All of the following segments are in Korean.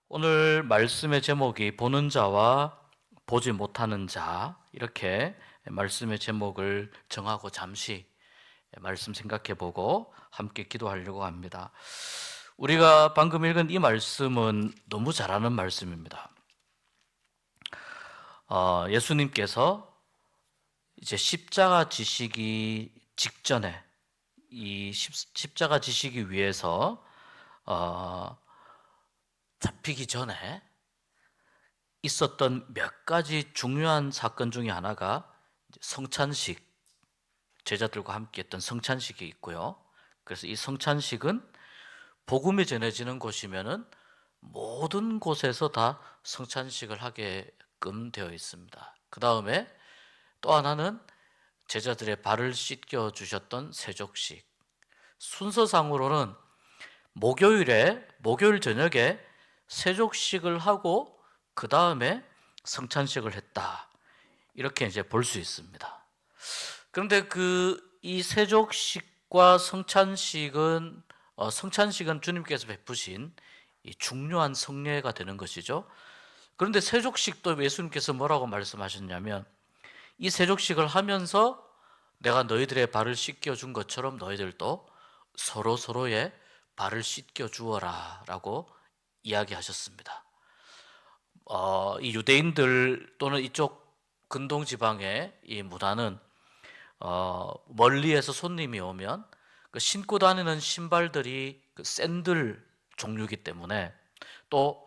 오늘 말씀의 제목이 보는 자와 보지 못하는 자, 이렇게 말씀의 제목을 정하고 잠시 말씀 생각해 보고 함께 기도하려고 합니다. 우리가 방금 읽은 이 말씀은 너무 잘 아는 말씀입니다. 예수님께서 이제 십자가 지시기 직전에 이 십자가 지시기 위해서 잡히기 전에 있었던 몇 가지 중요한 사건 중에 하나가 성찬식, 제자들과 함께 했던 성찬식이 있고요. 그래서 이 성찬식은 복음이 전해지는 곳이면은 모든 곳에서 다 성찬식을 하게끔 되어 있습니다. 그 다음에 또 하나는 제자들의 발을 씻겨 주셨던 세족식. 순서상으로는 목요일 저녁에 세족식을 하고 그 다음에 성찬식을 했다, 이렇게 이제 볼 수 있습니다. 그런데 이 세족식과 성찬식은 주님께서 베푸신 이 중요한 성례가 되는 것이죠. 그런데 세족식도 예수님께서 뭐라고 말씀하셨냐면, 이 세족식을 하면서 내가 너희들의 발을 씻겨 준 것처럼 너희들도 서로 서로의 발을 씻겨 주어라 라고 이야기하셨습니다. 이 유대인들 또는 이쪽 근동 지방의 이 문화는 멀리에서 손님이 오면 그 신고 다니는 신발들이 그 샌들 종류이기 때문에, 또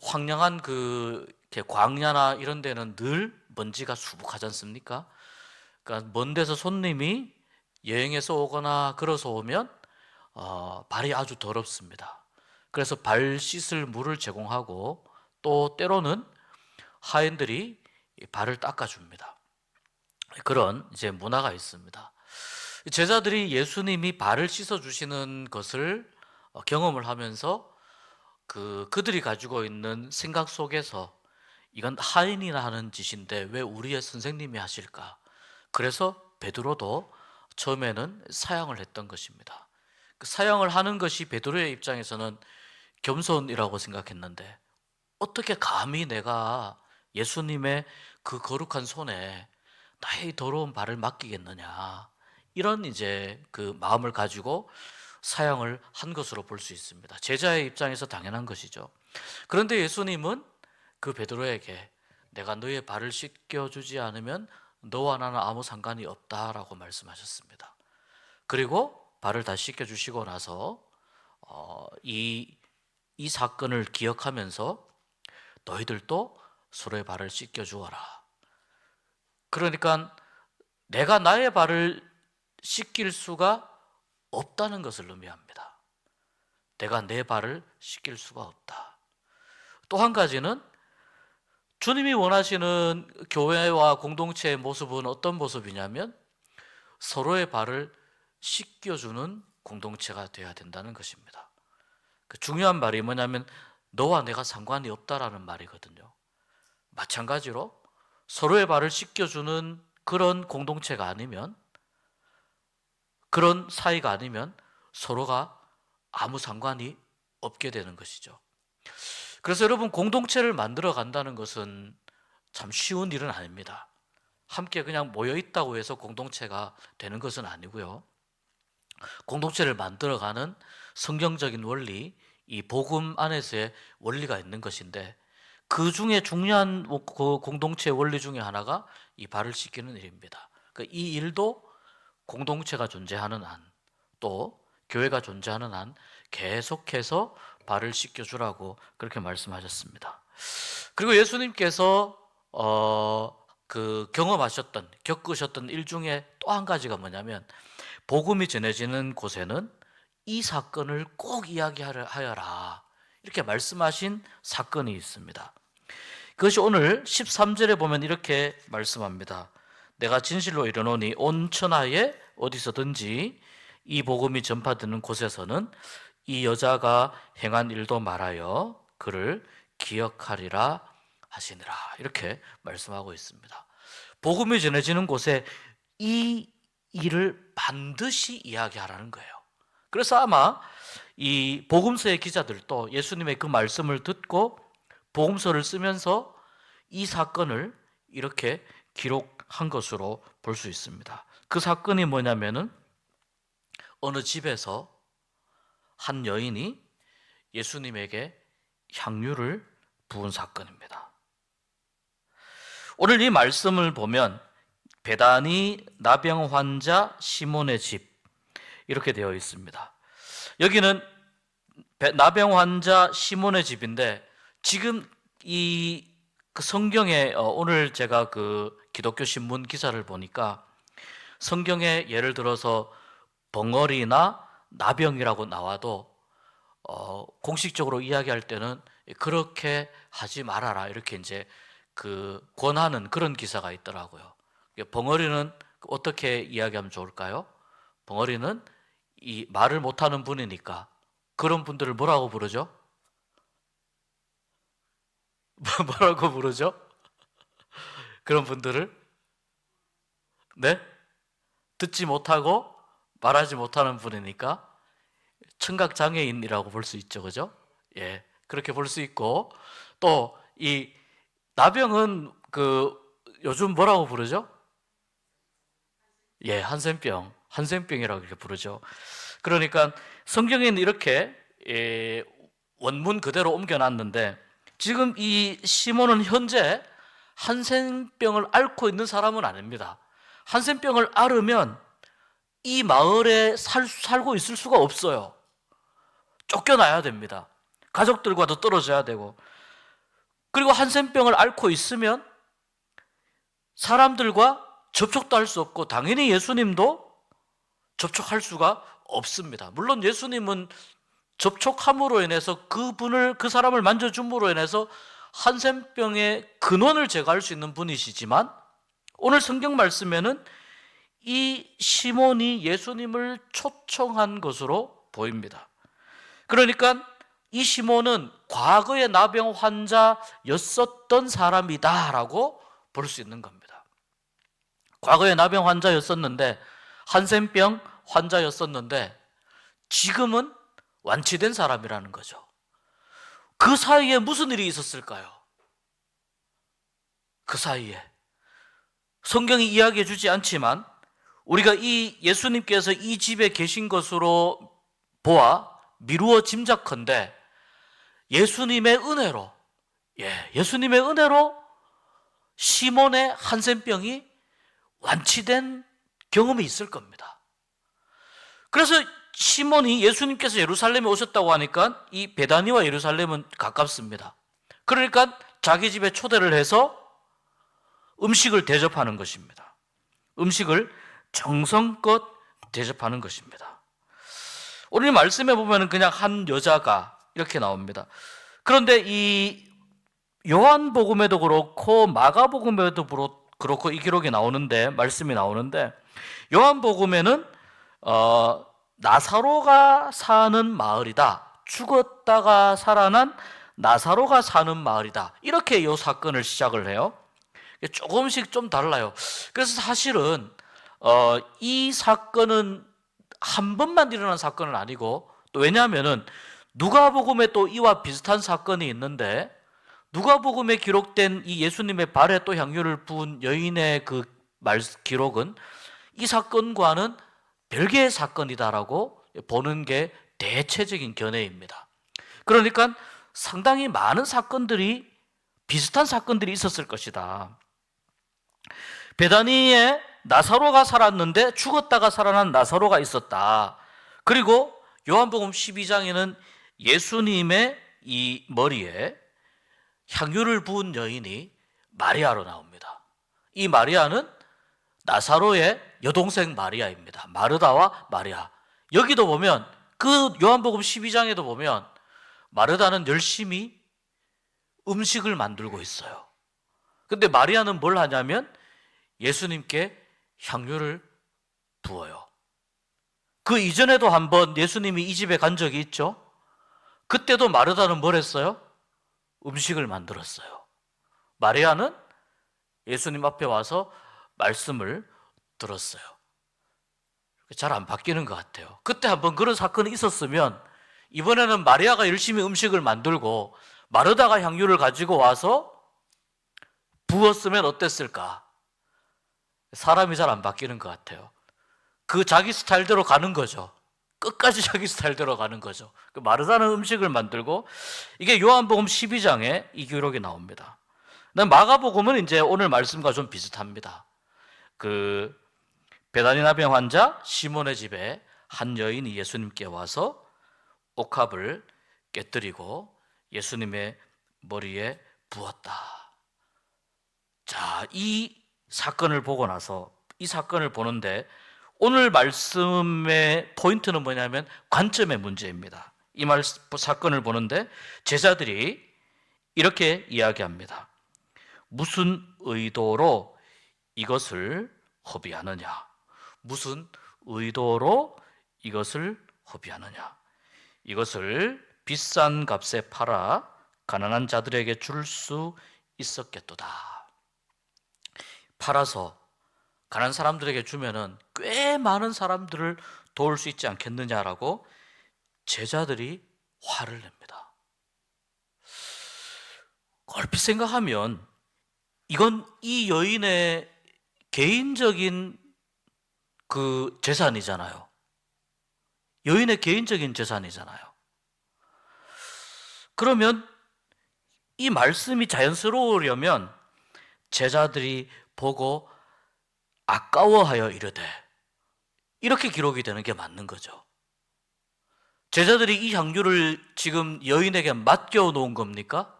황량한 이렇게 광야나 이런 데는 늘 먼지가 수북하지 않습니까? 그러니까 먼 데서 손님이 여행해서 오거나 걸어서 오면 발이 아주 더럽습니다. 그래서 발 씻을 물을 제공하고, 또 때로는 하인들이 발을 닦아줍니다. 그런 이제 문화가 있습니다. 제자들이 예수님이 발을 씻어 주시는 것을 경험을 하면서 그들이 가지고 있는 생각 속에서, 이건 하인이나 하는 짓인데 왜 우리의 선생님이 하실까? 그래서 베드로도 처음에는 사양을 했던 것입니다. 그 사양을 하는 것이 베드로의 입장에서는 겸손이라고 생각했는데, 어떻게 감히 내가 예수님의 그 거룩한 손에 나의 더러운 발을 맡기겠느냐, 이런 이제 그 마음을 가지고 사양을 한 것으로 볼 수 있습니다. 제자의 입장에서 당연한 것이죠. 그런데 예수님은 그 베드로에게 내가 너의 발을 씻겨주지 않으면 너와 나는 아무 상관이 없다라고 말씀하셨습니다. 그리고 발을 다 씻겨주시고 나서 이 사건을 기억하면서 너희들도 서로의 발을 씻겨주어라. 그러니까 내가 나의 발을 씻길 수가 없다는 것을 의미합니다. 내가 내 발을 씻길 수가 없다. 또 한 가지는, 주님이 원하시는 교회와 공동체의 모습은 어떤 모습이냐면 서로의 발을 씻겨주는 공동체가 되어야 된다는 것입니다. 그 중요한 말이 뭐냐면 너와 내가 상관이 없다라는 말이거든요. 마찬가지로 서로의 발을 씻겨주는 그런 공동체가 아니면, 그런 사이가 아니면 서로가 아무 상관이 없게 되는 것이죠. 그래서 여러분, 공동체를 만들어 간다는 것은 참 쉬운 일은 아닙니다. 함께 그냥 모여 있다고 해서 공동체가 되는 것은 아니고요. 공동체를 만들어가는 성경적인 원리, 이 복음 안에서의 원리가 있는 것인데, 그 중에 중요한 그 공동체 원리 중에 하나가 이 발을 씻기는 일입니다. 이 일도 공동체가 존재하는 한, 또 교회가 존재하는 한 계속해서 발을 씻겨주라고 그렇게 말씀하셨습니다. 그리고 예수님께서 겪으셨던 일 중에 또 한 가지가 뭐냐면, 복음이 전해지는 곳에는 이 사건을 꼭 이야기하여라, 이렇게 말씀하신 사건이 있습니다. 그것이 오늘 13절에 보면 이렇게 말씀합니다. 내가 진실로 이르노니 온 천하에 어디서든지 이 복음이 전파되는 곳에서는 이 여자가 행한 일도 말하여 그를 기억하리라 하시니라, 이렇게 말씀하고 있습니다. 복음이 전해지는 곳에 이 일을 반드시 이야기하라는 거예요. 그래서 아마 이 복음서의 기자들도 예수님의 그 말씀을 듣고 복음서를 쓰면서 이 사건을 이렇게 기록한 것으로 볼 수 있습니다. 그 사건이 뭐냐면은 어느 집에서 한 여인이 예수님에게 향유를 부은 사건입니다. 오늘 이 말씀을 보면 베다니 나병 환자 시몬의 집 이렇게 되어 있습니다. 여기는 나병 환자 시몬의 집인데 지금 이 성경에 오늘 제가 그 기독교 신문 기사를 보니까 성경에 예를 들어서 벙어리나 나병이라고 나와도 공식적으로 이야기할 때는 그렇게 하지 말아라 이렇게 이제 그 권하는 그런 기사가 있더라고요. 벙어리는 어떻게 이야기하면 좋을까요? 벙어리는 이 말을 못하는 분이니까 그런 분들을 뭐라고 부르죠? 뭐라고 부르죠? 그런 분들을 네? 듣지 못하고 말하지 못하는 분이니까 청각장애인이라고 볼 수 있죠. 그죠? 예. 그렇게 볼 수 있고 또 이 나병은 그 요즘 뭐라고 부르죠? 예, 한센병이라고 이렇게 부르죠. 그러니까 성경에는 이렇게 원문 그대로 옮겨놨는데 지금 이 시몬은 현재 한센병을 앓고 있는 사람은 아닙니다. 한센병을 앓으면 이 마을에 살고 있을 수가 없어요. 쫓겨나야 됩니다. 가족들과도 떨어져야 되고 그리고 한센병을 앓고 있으면 사람들과 접촉도 할 수 없고 당연히 예수님도 접촉할 수가 없습니다. 물론 예수님은 접촉함으로 인해서 그 사람을 만져줌으로 인해서 한센병의 근원을 제거할 수 있는 분이시지만 오늘 성경 말씀에는 이 시몬이 예수님을 초청한 것으로 보입니다. 그러니까 이 시몬은 과거의 나병 환자였었던 사람이다라고 볼 수 있는 겁니다. 과거에 나병 환자였었는데 한센병 환자였었는데 지금은 완치된 사람이라는 거죠. 그 사이에 무슨 일이 있었을까요? 그 사이에 성경이 이야기해 주지 않지만 우리가 이 예수님께서 이 집에 계신 것으로 보아 미루어 짐작컨대 예수님의 은혜로 예수님의 은혜로 시몬의 한센병이 완치된 경험이 있을 겁니다. 그래서 시몬이 예수님께서 예루살렘에 오셨다고 하니까 이 베다니와 예루살렘은 가깝습니다. 그러니까 자기 집에 초대를 해서 음식을 대접하는 것입니다. 음식을 정성껏 대접하는 것입니다. 오늘 말씀에 보면 그냥 한 여자가 이렇게 나옵니다. 그런데 이 요한복음에도 그렇고 마가복음에도 그렇고 이 기록이 나오는데 말씀이 나오는데 요한복음에는 나사로가 사는 마을이다. 죽었다가 살아난 나사로가 사는 마을이다. 이렇게 이 사건을 시작을 해요. 조금씩 좀 달라요. 그래서 사실은 이 사건은 한 번만 일어난 사건은 아니고 또 왜냐하면은 누가복음에 또 이와 비슷한 사건이 있는데 누가복음에 기록된 이 예수님의 발에 또 향유를 부은 여인의 그 기록은 이 사건과는 별개의 사건이다라고 보는 게 대체적인 견해입니다. 그러니까 상당히 많은 사건들이 비슷한 사건들이 있었을 것이다. 베다니에 나사로가 살았는데 죽었다가 살아난 나사로가 있었다. 그리고 요한복음 12장에는 예수님의 이 머리에 향유를 부은 여인이 마리아로 나옵니다. 이 마리아는 나사로의 여동생 마리아입니다. 마르다와 마리아. 여기도 보면 그 요한복음 12장에도 보면 마르다는 열심히 음식을 만들고 있어요. 근데 마리아는 뭘 하냐면 예수님께 향유를 부어요. 그 이전에도 한번 예수님이 이 집에 간 적이 있죠. 그때도 마르다는 뭘 했어요? 음식을 만들었어요. 마리아는 예수님 앞에 와서 말씀을 들었어요. 잘 안 바뀌는 것 같아요. 그때 한번 그런 사건이 있었으면 이번에는 마리아가 열심히 음식을 만들고 마르다가 향유를 가지고 와서 부었으면 어땠을까? 사람이 잘 안 바뀌는 것 같아요. 그 자기 스타일대로 가는 거죠. 끝까지 자기 스타일대로 가는 거죠. 그 마르다는 음식을 만들고, 이게 요한복음 12장에 이 기록이 나옵니다. 마가복음은 이제 오늘 말씀과 좀 비슷합니다. 그 베다니 나병 환자 시몬의 집에 한 여인이 예수님께 와서 옥합을 깨뜨리고 예수님의 머리에 부었다. 자, 이 사건을 보고 나서, 이 사건을 보는데 오늘 말씀의 포인트는 뭐냐면 관점의 문제입니다. 이 사건을 보는데 제자들이 이렇게 이야기합니다. 무슨 의도로 이것을 허비하느냐? 무슨 의도로 이것을 허비하느냐? 이것을 비싼 값에 팔아 가난한 자들에게 줄 수 있었겠도다. 팔아서 가난한 사람들에게 주면은 꽤 많은 사람들을 도울 수 있지 않겠느냐라고 제자들이 화를 냅니다. 얼핏 생각하면 이건 이 여인의 개인적인 그 재산이잖아요. 여인의 개인적인 재산이잖아요. 그러면 이 말씀이 자연스러우려면 제자들이 보고 아까워하여 이르되, 이렇게 기록이 되는 게 맞는 거죠. 제자들이 이 향유를 지금 여인에게 맡겨 놓은 겁니까?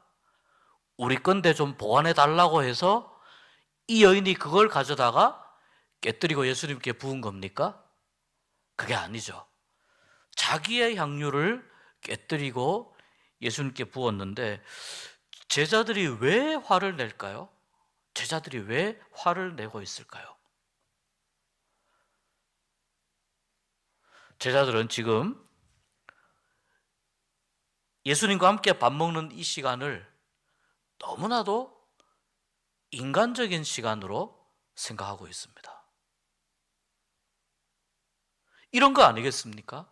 우리 건데 좀 보관해 달라고 해서 이 여인이 그걸 가져다가 깨뜨리고 예수님께 부은 겁니까? 그게 아니죠. 자기의 향유를 깨뜨리고 예수님께 부었는데 제자들이 왜 화를 낼까요? 제자들이 왜 화를 내고 있을까요? 제자들은 지금 예수님과 함께 밥 먹는 이 시간을 너무나도 인간적인 시간으로 생각하고 있습니다. 이런 거 아니겠습니까?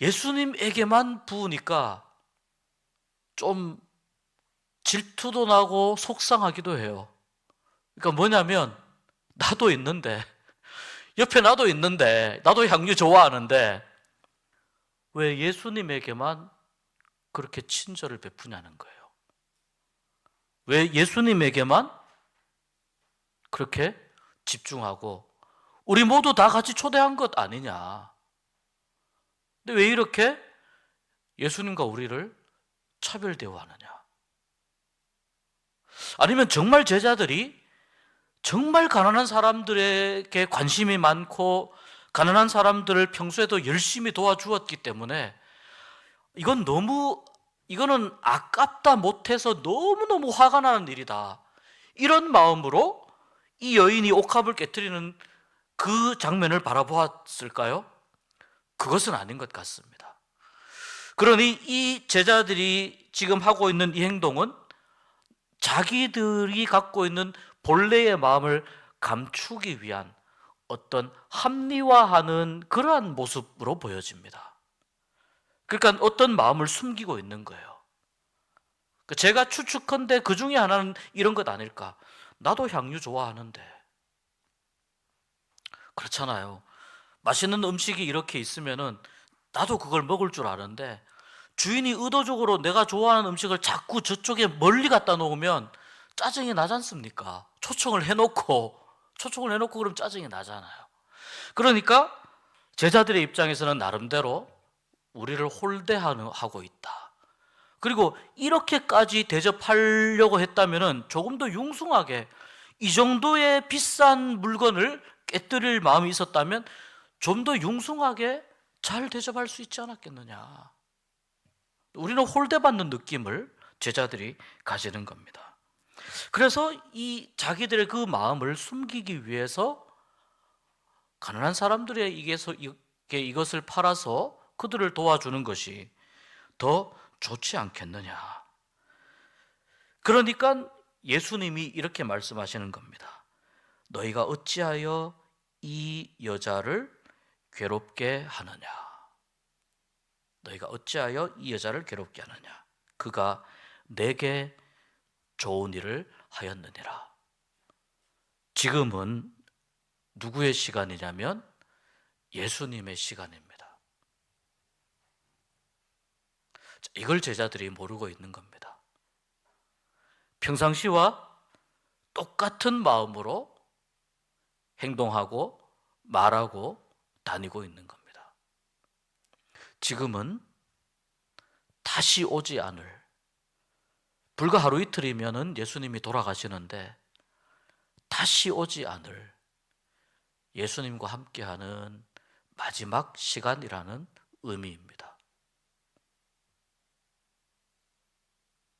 예수님에게만 부으니까 좀 질투도 나고 속상하기도 해요. 그러니까 뭐냐면 나도 있는데, 옆에 나도 있는데, 나도 향유 좋아하는데 왜 예수님에게만 그렇게 친절을 베푸냐는 거예요. 왜 예수님에게만 그렇게 집중하고 우리 모두 다 같이 초대한 것 아니냐. 근데 왜 이렇게 예수님과 우리를 차별 대우하느냐. 아니면 정말 제자들이 정말 가난한 사람들에게 관심이 많고 가난한 사람들을 평소에도 열심히 도와주었기 때문에 이거는 아깝다 못해서 너무너무 화가 나는 일이다, 이런 마음으로 이 여인이 옥합을 깨뜨리는 그 장면을 바라보았을까요? 그것은 아닌 것 같습니다. 그러니 이 제자들이 지금 하고 있는 이 행동은 자기들이 갖고 있는 본래의 마음을 감추기 위한 어떤 합리화하는 그러한 모습으로 보여집니다. 그러니까 어떤 마음을 숨기고 있는 거예요. 제가 추측컨대 그 중에 하나는 이런 것 아닐까. 나도 향유 좋아하는데. 그렇잖아요. 맛있는 음식이 이렇게 있으면은 나도 그걸 먹을 줄 아는데 주인이 의도적으로 내가 좋아하는 음식을 자꾸 저쪽에 멀리 갖다 놓으면 짜증이 나지 않습니까? 초청을 해놓고 그럼 짜증이 나잖아요. 그러니까 제자들의 입장에서는 나름대로 우리를 홀대하고 있다. 그리고 이렇게까지 대접하려고 했다면 조금 더 융숭하게, 이 정도의 비싼 물건을 깨뜨릴 마음이 있었다면 좀 더 융숭하게 잘 대접할 수 있지 않았겠느냐. 우리는 홀대받는 느낌을 제자들이 가지는 겁니다. 그래서 이 자기들의 그 마음을 숨기기 위해서 가난한 사람들에게 이것을 팔아서 그들을 도와주는 것이 더 좋지 않겠느냐. 그러니까 예수님이 이렇게 말씀하시는 겁니다. 너희가 어찌하여 이 여자를 괴롭게 하느냐? 너희가 어찌하여 이 여자를 괴롭게 하느냐? 그가 내게 좋은 일을 하였느니라. 지금은 누구의 시간이냐면 예수님의 시간입니다. 이걸 제자들이 모르고 있는 겁니다. 평상시와 똑같은 마음으로 행동하고 말하고 다니고 있는 겁니다. 지금은 다시 오지 않을, 불과 하루 이틀이면은 예수님이 돌아가시는데 다시 오지 않을 예수님과 함께하는 마지막 시간이라는 의미입니다.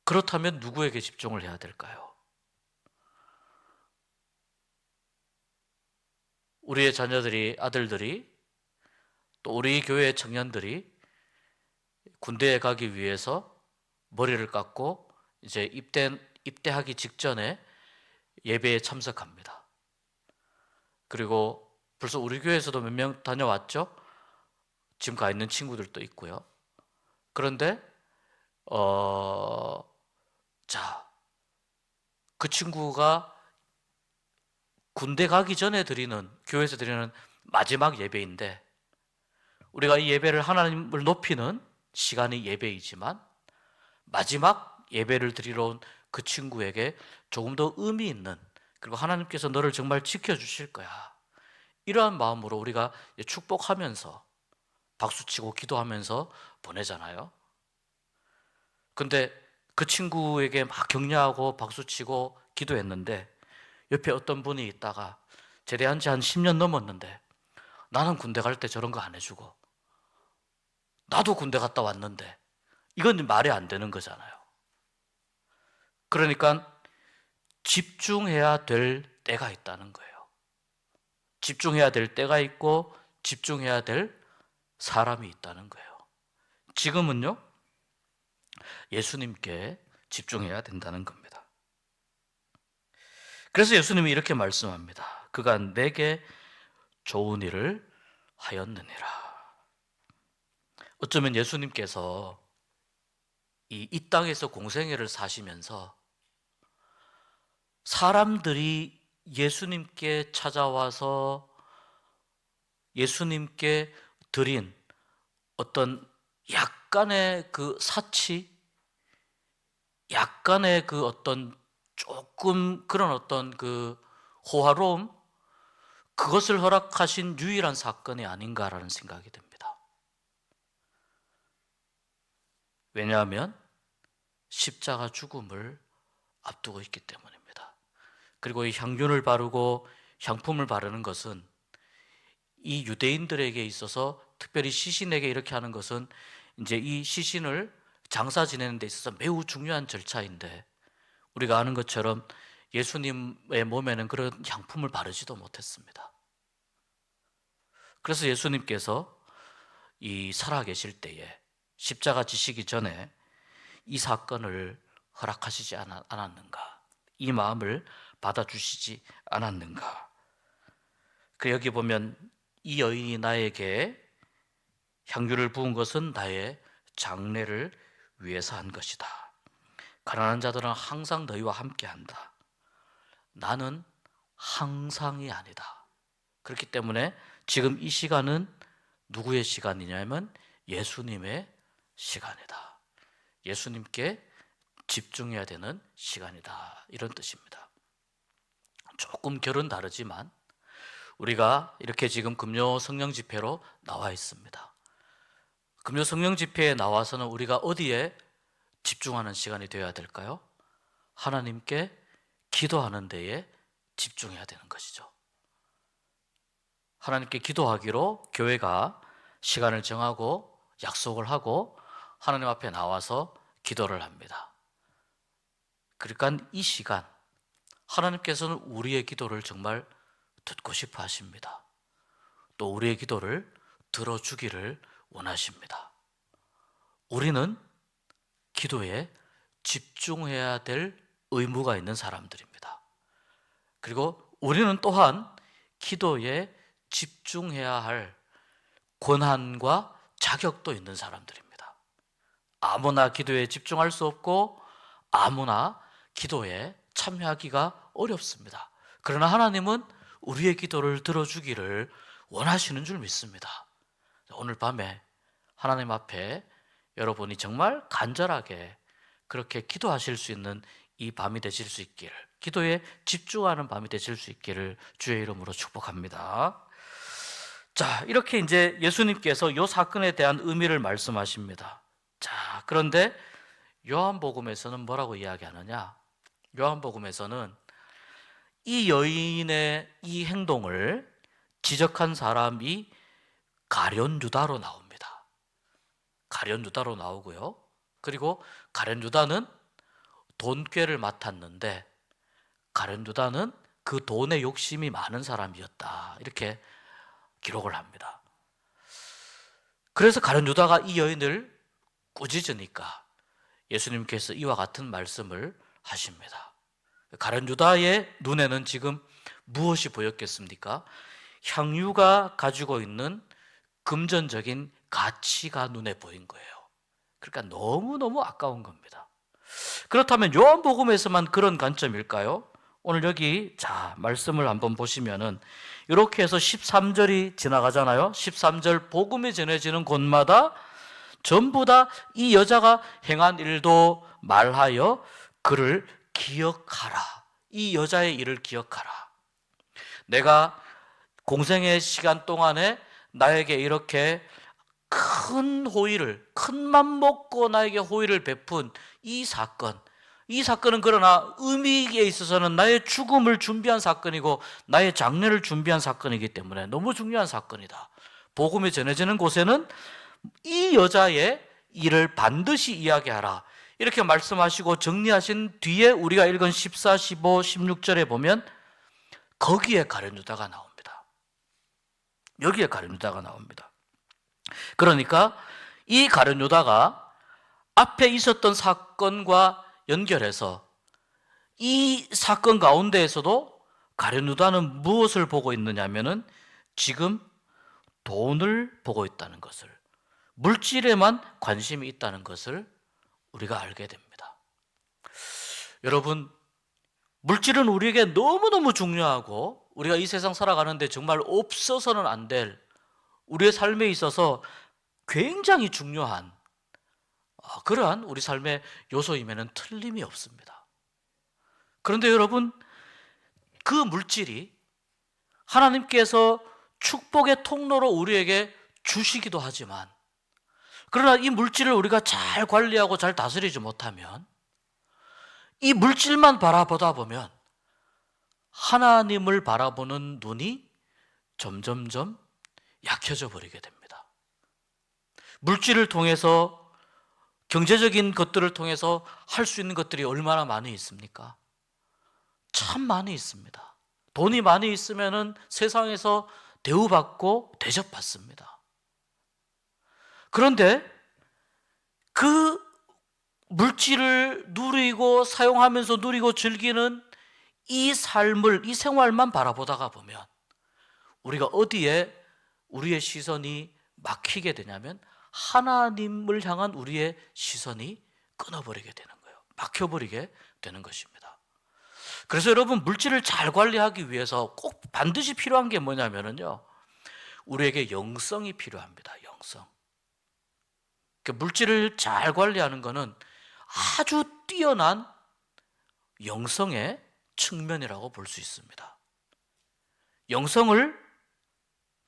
그렇다면 누구에게 집중을 해야 될까요? 우리의 자녀들이, 아들들이, 또 우리 교회 청년들이 군대에 가기 위해서 머리를 깎고 이제 입대하기 직전에 예배에 참석합니다. 그리고 벌써 우리 교회에서도 몇 명 다녀왔죠? 지금 가 있는 친구들도 있고요. 그런데 그 친구가 군대 가기 전에 교회에서 드리는 마지막 예배인데, 우리가 이 예배를 하나님을 높이는 시간이 예배이지만 마지막 예배를 드리러 온 그 친구에게 조금 더 의미 있는, 그리고 하나님께서 너를 정말 지켜주실 거야, 이러한 마음으로 우리가 축복하면서 박수치고 기도하면서 보내잖아요. 근데 그 친구에게 막 격려하고 박수치고 기도했는데 옆에 어떤 분이 있다가 제대한 지 한 10년 넘었는데 나는 군대 갈 때 저런 거 안 해주고 나도 군대 갔다 왔는데, 이건 말이 안 되는 거잖아요. 그러니까 집중해야 될 때가 있다는 거예요. 집중해야 될 때가 있고 집중해야 될 사람이 있다는 거예요. 지금은요, 예수님께 집중해야 된다는 겁니다. 그래서 예수님이 이렇게 말씀합니다. 그가 내게 좋은 일을 하였느니라. 어쩌면 예수님께서 이 땅에서 공생애를 사시면서 사람들이 예수님께 찾아와서 예수님께 드린 어떤 약간의 그 사치, 약간의 그 어떤 조금 그런 어떤 그 호화로움, 그것을 허락하신 유일한 사건이 아닌가라는 생각이 듭니다. 왜냐하면 십자가 죽음을 앞두고 있기 때문입니다. 그리고 이 향균을 바르고 향품을 바르는 것은 이 유대인들에게 있어서, 특별히 시신에게 이렇게 하는 것은 이제 이 시신을 장사 지내는 데 있어서 매우 중요한 절차인데, 우리가 아는 것처럼 예수님의 몸에는 그런 향품을 바르지도 못했습니다. 그래서 예수님께서 이 살아계실 때에 십자가 지시기 전에 이 사건을 허락하시지 않았는가? 이 마음을 받아주시지 않았는가? 그 여기 보면 이 여인이 나에게 향유를 부은 것은 나의 장래를 위해서 한 것이다. 가난한 자들은 항상 너희와 함께한다. 나는 항상이 아니다. 그렇기 때문에 지금 이 시간은 누구의 시간이냐면 예수님의 시간이다. 예수님께 집중해야 되는 시간이다, 이런 뜻입니다. 조금 결은 다르지만 우리가 이렇게 지금 금요 성령 집회로 나와 있습니다. 금요 성령 집회에 나와서는 우리가 어디에 집중하는 시간이 되어야 될까요? 하나님께 기도하는 데에 집중해야 되는 것이죠. 하나님께 기도하기로 교회가 시간을 정하고 약속을 하고 하나님 앞에 나와서 기도를 합니다. 그러니까 이 시간, 하나님께서는 우리의 기도를 정말 듣고 싶어 하십니다. 또 우리의 기도를 들어주기를 원하십니다. 우리는 기도에 집중해야 될 의무가 있는 사람들입니다. 그리고 우리는 또한 기도에 집중해야 할 권한과 자격도 있는 사람들입니다. 아무나 기도에 집중할 수 없고 아무나 기도에 참여하기가 어렵습니다. 그러나 하나님은 우리의 기도를 들어주기를 원하시는 줄 믿습니다. 오늘 밤에 하나님 앞에 여러분이 정말 간절하게 그렇게 기도하실 수 있는 이 밤이 되실 수 있기를, 기도에 집중하는 밤이 되실 수 있기를 주의 이름으로 축복합니다. 자, 이렇게 이제 예수님께서 이 사건에 대한 의미를 말씀하십니다. 자, 그런데 요한복음에서는 뭐라고 이야기하느냐? 요한복음에서는 이 여인의 이 행동을 지적한 사람이 가룟 유다로 나옵니다. 가룟 유다로 나오고요. 그리고 가룟 유다는 돈꾀를 맡았는데 가룟 유다는 그 돈에 욕심이 많은 사람이었다. 이렇게 기록을 합니다. 그래서 가룟 유다가 이 여인을 꾸짖으니까 예수님께서 이와 같은 말씀을 하십니다. 가룟 유다의 눈에는 지금 무엇이 보였겠습니까? 향유가 가지고 있는 금전적인 가치가 눈에 보인 거예요. 그러니까 너무너무 아까운 겁니다. 그렇다면 요한복음에서만 그런 관점일까요? 오늘 여기 자 말씀을 한번 보시면은 이렇게 해서 13절이 지나가잖아요. 13절 복음이 전해지는 곳마다 전부 다 이 여자가 행한 일도 말하여 그를 기억하라. 이 여자의 일을 기억하라. 내가 공생의 시간 동안에 나에게 이렇게 큰 호의를, 큰 맘 먹고 나에게 호의를 베푼 이 사건은 그러나 의미에 있어서는 나의 죽음을 준비한 사건이고 나의 장례를 준비한 사건이기 때문에 너무 중요한 사건이다. 복음이 전해지는 곳에는 이 여자의 일을 반드시 이야기하라. 이렇게 말씀하시고 정리하신 뒤에 우리가 읽은 14, 15, 16절에 보면 거기에 가룟 유다가 나옵니다. 여기에 가룟 유다가 나옵니다. 그러니까 이 가룟 유다가 앞에 있었던 사건과 연결해서 이 사건 가운데에서도 가룟 유다는 무엇을 보고 있느냐면은 지금 돈을 보고 있다는 것을, 물질에만 관심이 있다는 것을 우리가 알게 됩니다. 여러분, 물질은 우리에게 너무너무 중요하고 우리가 이 세상 살아가는데 정말 없어서는 안 될, 우리의 삶에 있어서 굉장히 중요한 그러한 우리 삶의 요소임에는 틀림이 없습니다. 그런데 여러분, 그 물질이 하나님께서 축복의 통로로 우리에게 주시기도 하지만, 그러나 이 물질을 우리가 잘 관리하고 잘 다스리지 못하면 이 물질만 바라보다 보면 하나님을 바라보는 눈이 점점점 약해져 버리게 됩니다. 물질을 통해서, 경제적인 것들을 통해서 할 수 있는 것들이 얼마나 많이 있습니까? 참 많이 있습니다. 돈이 많이 있으면은 세상에서 대우받고 대접받습니다. 그런데 그 물질을 누리고 사용하면서 누리고 즐기는 이 삶을, 이 생활만 바라보다가 보면 우리가 어디에 우리의 시선이 막히게 되냐면 하나님을 향한 우리의 시선이 끊어버리게 되는 거예요. 막혀버리게 되는 것입니다. 그래서 여러분, 물질을 잘 관리하기 위해서 꼭 반드시 필요한 게 뭐냐면요, 우리에게 영성이 필요합니다. 영성. 물질을 잘 관리하는 것은 아주 뛰어난 영성의 측면이라고 볼 수 있습니다. 영성을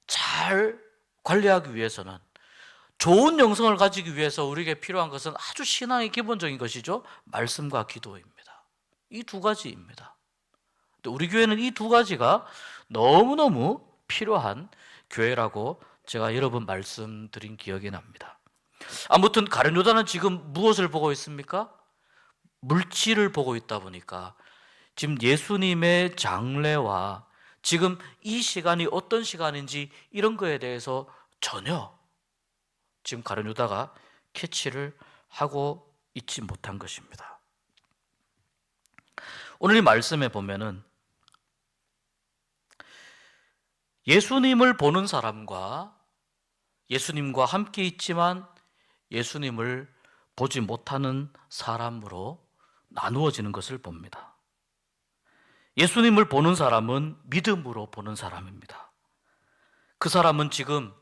잘 관리하기 위해서는, 좋은 영성을 가지기 위해서 우리에게 필요한 것은 아주 신앙의 기본적인 것이죠. 말씀과 기도입니다. 이 두 가지입니다. 우리 교회는 이 두 가지가 너무너무 필요한 교회라고 제가 여러 번 말씀드린 기억이 납니다. 아무튼 가룟 유다는 지금 무엇을 보고 있습니까? 물질을 보고 있다 보니까 지금 예수님의 장례와 지금 이 시간이 어떤 시간인지 이런 거에 대해서 전혀 지금 가룟 유다가 캐치를 하고 있지 못한 것입니다. 오늘 이 말씀에 보면은 예수님을 보는 사람과 예수님과 함께 있지만 예수님을 보지 못하는 사람으로 나누어지는 것을 봅니다. 예수님을 보는 사람은 믿음으로 보는 사람입니다. 그 사람은 지금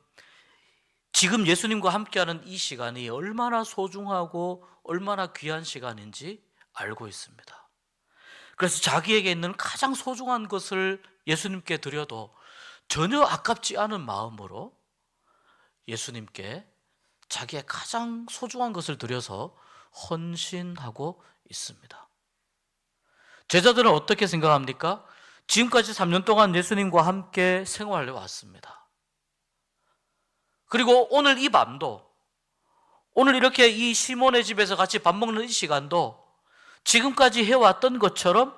예수님과 함께하는 이 시간이 얼마나 소중하고 얼마나 귀한 시간인지 알고 있습니다. 그래서 자기에게 있는 가장 소중한 것을 예수님께 드려도 전혀 아깝지 않은 마음으로 예수님께 자기의 가장 소중한 것을 드려서 헌신하고 있습니다. 제자들은 어떻게 생각합니까? 지금까지 3년 동안 예수님과 함께 생활해 왔습니다. 그리고 오늘 이 밤도, 오늘 이렇게 이 시몬의 집에서 같이 밥 먹는 이 시간도 지금까지 해왔던 것처럼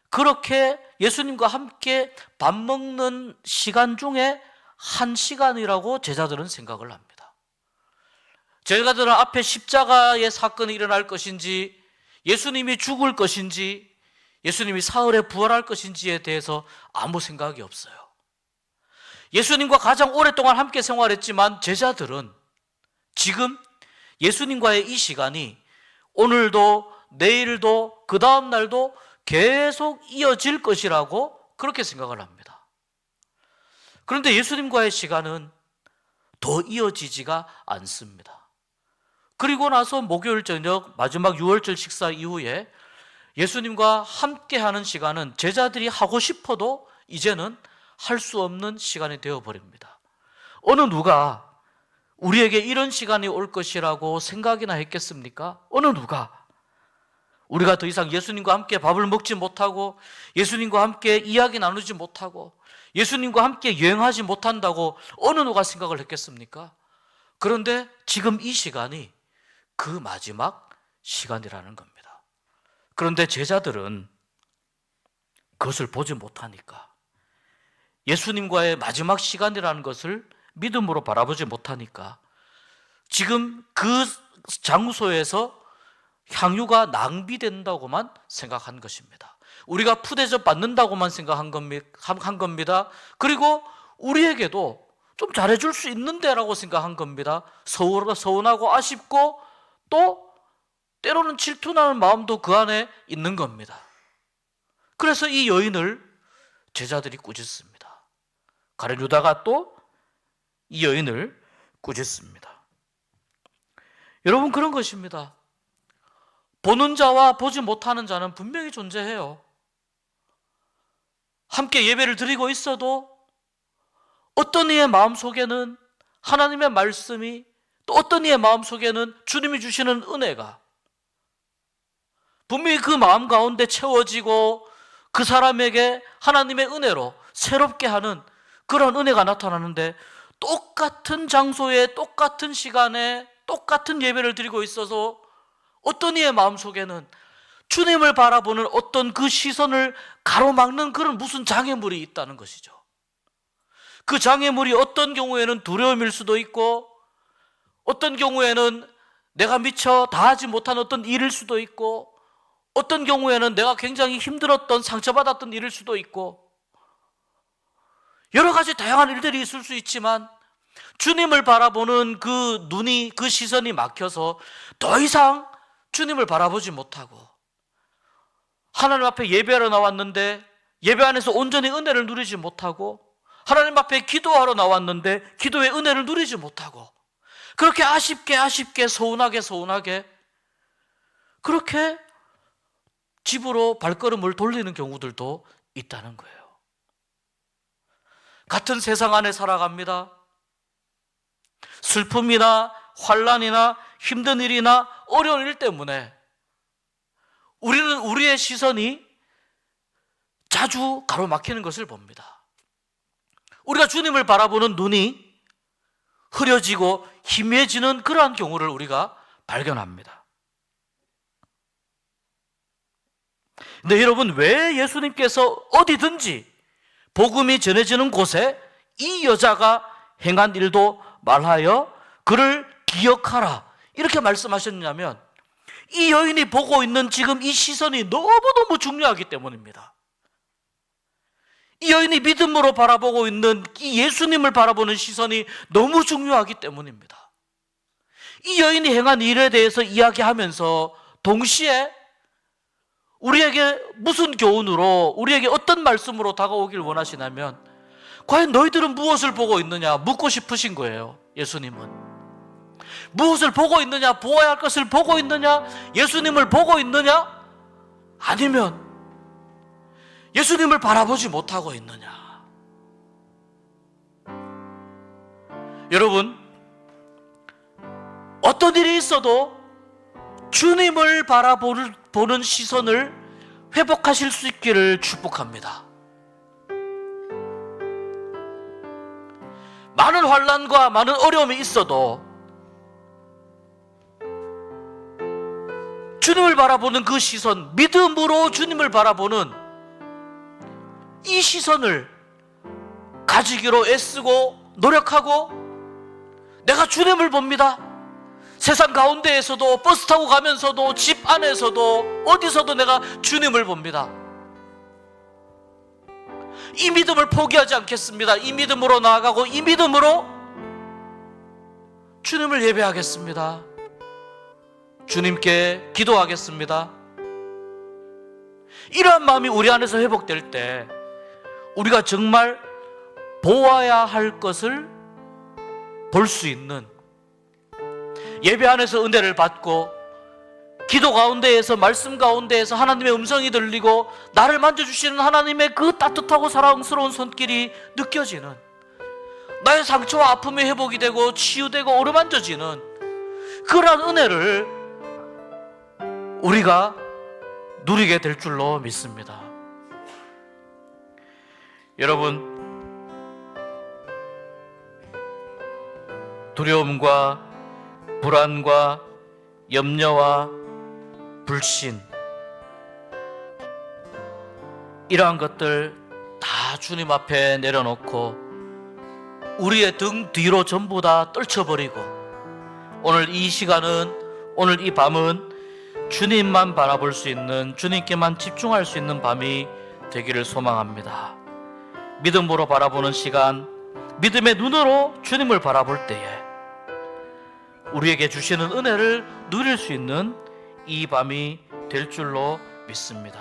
그렇게 예수님과 함께 밥 먹는 시간 중에 한 시간이라고 제자들은 생각을 합니다. 제자들은 앞에 십자가의 사건이 일어날 것인지, 예수님이 죽을 것인지, 예수님이 사흘에 부활할 것인지에 대해서 아무 생각이 없어요. 예수님과 가장 오랫동안 함께 생활했지만 제자들은 지금 예수님과의 이 시간이 오늘도 내일도 그 다음 날도 계속 이어질 것이라고 그렇게 생각을 합니다. 그런데 예수님과의 시간은 더 이어지지가 않습니다. 그리고 나서 목요일 저녁 마지막 유월절 식사 이후에 예수님과 함께하는 시간은 제자들이 하고 싶어도 이제는 할 수 없는 시간이 되어버립니다. 어느 누가 우리에게 이런 시간이 올 것이라고 생각이나 했겠습니까? 어느 누가 우리가 더 이상 예수님과 함께 밥을 먹지 못하고 예수님과 함께 이야기 나누지 못하고 예수님과 함께 여행하지 못한다고 어느 누가 생각을 했겠습니까? 그런데 지금 이 시간이 그 마지막 시간이라는 겁니다. 그런데 제자들은 그것을 보지 못하니까, 예수님과의 마지막 시간이라는 것을 믿음으로 바라보지 못하니까 지금 그 장소에서 향유가 낭비된다고만 생각한 것입니다. 우리가 푸대접 받는다고만 생각한 겁니다. 그리고 우리에게도 좀 잘해줄 수 있는데라고 생각한 겁니다. 서운하고 아쉽고 또 때로는 질투나는 마음도 그 안에 있는 겁니다. 그래서 이 여인을 제자들이 꾸짖습니다. 가룟 유다가 또 이 여인을 꾸짖습니다. 여러분, 그런 것입니다. 보는 자와 보지 못하는 자는 분명히 존재해요. 함께 예배를 드리고 있어도 어떤 이의 마음속에는 하나님의 말씀이, 또 어떤 이의 마음속에는 주님이 주시는 은혜가 분명히 그 마음 가운데 채워지고 그 사람에게 하나님의 은혜로 새롭게 하는 그런 은혜가 나타나는데, 똑같은 장소에 똑같은 시간에 똑같은 예배를 드리고 있어서 어떤 이의 마음속에는 주님을 바라보는 어떤 그 시선을 가로막는 그런 무슨 장애물이 있다는 것이죠. 그 장애물이 어떤 경우에는 두려움일 수도 있고, 어떤 경우에는 내가 미처 다하지 못한 어떤 일일 수도 있고, 어떤 경우에는 내가 굉장히 힘들었던 상처받았던 일일 수도 있고, 여러 가지 다양한 일들이 있을 수 있지만 주님을 바라보는 그 눈이, 그 시선이 막혀서 더 이상 주님을 바라보지 못하고, 하나님 앞에 예배하러 나왔는데 예배 안에서 온전히 은혜를 누리지 못하고, 하나님 앞에 기도하러 나왔는데 기도의 은혜를 누리지 못하고, 그렇게 아쉽게 서운하게 그렇게 집으로 발걸음을 돌리는 경우들도 있다는 거예요. 같은 세상 안에 살아갑니다. 슬픔이나 환난이나 힘든 일이나 어려운 일 때문에 우리는 우리의 시선이 자주 가로막히는 것을 봅니다. 우리가 주님을 바라보는 눈이 흐려지고 희미해지는 그러한 경우를 우리가 발견합니다. 근데 여러분, 왜 예수님께서 어디든지 복음이 전해지는 곳에 이 여자가 행한 일도 말하여 그를 기억하라 이렇게 말씀하셨냐면, 이 여인이 보고 있는 지금 이 시선이 너무너무 중요하기 때문입니다. 이 여인이 믿음으로 바라보고 있는 이 예수님을 바라보는 시선이 너무 중요하기 때문입니다. 이 여인이 행한 일에 대해서 이야기하면서 동시에 우리에게 무슨 교훈으로, 우리에게 어떤 말씀으로 다가오길 원하시냐면, 과연 너희들은 무엇을 보고 있느냐 묻고 싶으신 거예요. 예수님은 무엇을 보고 있느냐, 보아야 할 것을 보고 있느냐, 예수님을 보고 있느냐, 아니면 예수님을 바라보지 못하고 있느냐. 여러분, 어떤 일이 있어도 주님을 바라보는 시선을 회복하실 수 있기를 축복합니다. 많은 환난과 많은 어려움이 있어도 주님을 바라보는 그 시선, 믿음으로 주님을 바라보는 이 시선을 가지기로 애쓰고 노력하고, 내가 주님을 봅니다. 세상 가운데에서도, 버스 타고 가면서도, 집 안에서도, 어디서도 내가 주님을 봅니다. 이 믿음을 포기하지 않겠습니다. 이 믿음으로 나아가고 이 믿음으로 주님을 예배하겠습니다. 주님께 기도하겠습니다. 이러한 마음이 우리 안에서 회복될 때 우리가 정말 보아야 할 것을 볼 수 있는, 예배 안에서 은혜를 받고 기도 가운데에서, 말씀 가운데에서 하나님의 음성이 들리고 나를 만져주시는 하나님의 그 따뜻하고 사랑스러운 손길이 느껴지는, 나의 상처와 아픔이 회복이 되고 치유되고 어루만져지는 그러한 은혜를 우리가 누리게 될 줄로 믿습니다. 여러분, 두려움과 불안과 염려와 불신, 이러한 것들 다 주님 앞에 내려놓고 우리의 등 뒤로 전부 다 떨쳐버리고, 오늘 이 시간은, 오늘 이 밤은 주님만 바라볼 수 있는, 주님께만 집중할 수 있는 밤이 되기를 소망합니다. 믿음으로 바라보는 시간, 믿음의 눈으로 주님을 바라볼 때에 우리에게 주시는 은혜를 누릴 수 있는 이 밤이 될 줄로 믿습니다.